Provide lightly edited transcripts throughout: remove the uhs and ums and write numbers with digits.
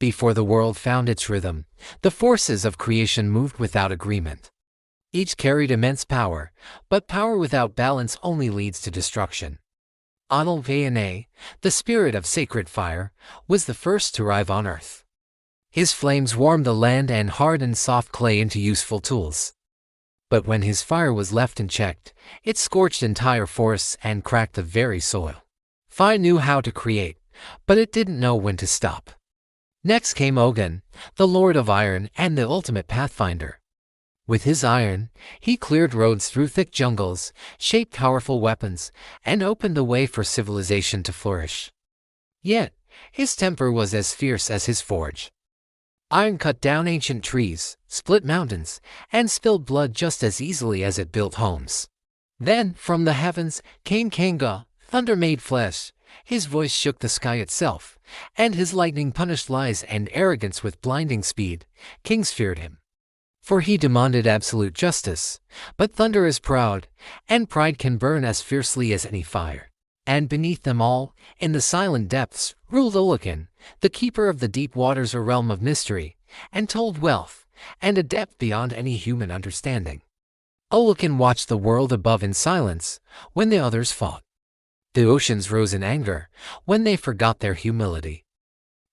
Before the world found its rhythm, the forces of creation moved without agreement. Each carried immense power, but power without balance only leads to destruction. Onílẹ Ìná, the spirit of sacred fire, was the first to arrive on earth. His flames warmed the land and hardened soft clay into useful tools. But when his fire was left unchecked, it scorched entire forests and cracked the very soil. Fire knew how to create, but it didn't know when to stop. Next came Ogun, the Lord of Iron and the ultimate pathfinder. With his iron, he cleared roads through thick jungles, shaped powerful weapons, and opened the way for civilization to flourish. Yet, his temper was as fierce as his forge. Iron cut down ancient trees, split mountains, and spilled blood just as easily as it built homes. Then, from the heavens, came Ṣàngó, thunder made flesh. His voice shook the sky itself, and his lightning punished lies and arrogance with blinding speed. Kings feared him, for he demanded absolute justice. But thunder is proud, and pride can burn as fiercely as any fire. And beneath them all, in the silent depths, ruled Olókun, the keeper of the deep waters, a realm of mystery, and told wealth, and a depth beyond any human understanding. Olókun watched the world above in silence, when the others fought. The oceans rose in anger, when they forgot their humility.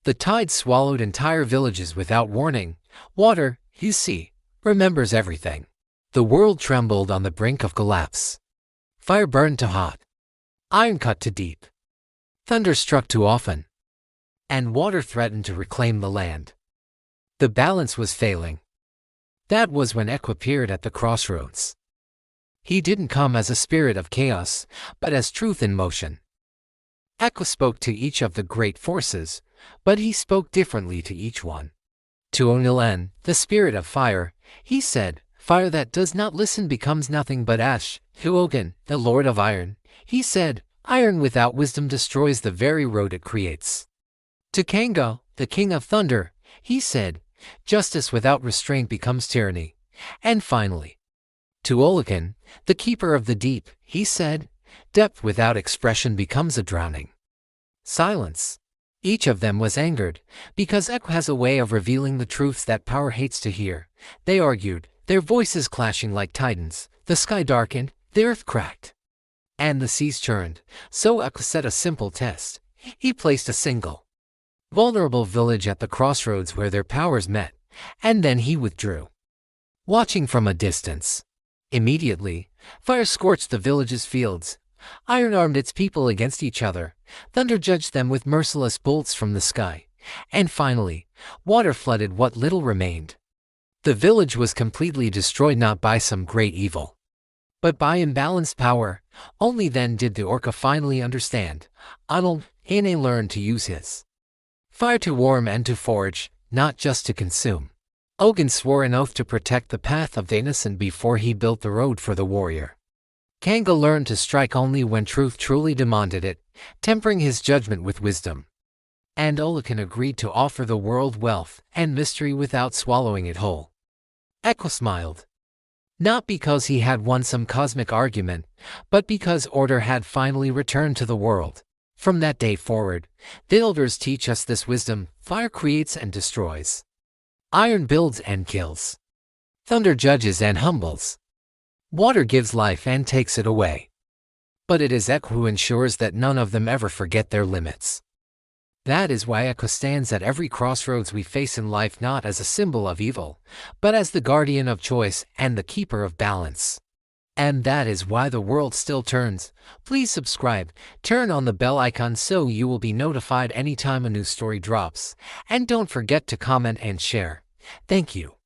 The tides swallowed entire villages without warning. Water, you see, remembers everything. The world trembled on the brink of collapse. Fire burned to hot. Iron cut to deep. Thunder struck too often. And water threatened to reclaim the land. The balance was failing. That was when Eck appeared at the crossroads. He didn't come as a spirit of chaos, but as truth in motion. Eck spoke to each of the great forces, but he spoke differently to each one. To Onílẹ Ìná, the spirit of fire, he said, "Fire that does not listen becomes nothing but ash." To Ogun, the Lord of Iron, he said, "Iron without wisdom destroys the very road it creates." To Ṣàngó, the King of Thunder, he said, "Justice without restraint becomes tyranny." And finally, to Olókun, the Keeper of the Deep, he said, "Depth without expression becomes a drowning." Silence. Each of them was angered, because Eck has a way of revealing the truths that power hates to hear. They argued, their voices clashing like titans. The sky darkened, the earth cracked, and the seas churned. So Eck set a simple test. He placed a single, vulnerable village at the crossroads where their powers met, and then he withdrew, watching from a distance. Immediately, fire scorched the village's fields. Iron armed its people against each other. Thunder judged them with merciless bolts from the sky. And finally, water flooded what little remained. The village was completely destroyed, not by some great evil, but by imbalanced power. Only then did the Orca finally understand. Onílẹ Ìná learned to use his fire to warm and to forge, not just to consume. Ogun swore an oath to protect the path of the innocent before he built the road for the warrior. Ṣàngó learned to strike only when truth truly demanded it, tempering his judgment with wisdom. And Olókun agreed to offer the world wealth and mystery without swallowing it whole. Eck smiled, not because he had won some cosmic argument, but because order had finally returned to the world. From that day forward, the elders teach us this wisdom: fire creates and destroys. Iron builds and kills. Thunder judges and humbles. Water gives life and takes it away. But it is Eck who ensures that none of them ever forget their limits. That is why Eck stands at every crossroads we face in life, not as a symbol of evil, but as the guardian of choice and the keeper of balance. And that is why the world still turns. Please subscribe, turn on the bell icon so you will be notified anytime a new story drops, and don't forget to comment and share. Thank you.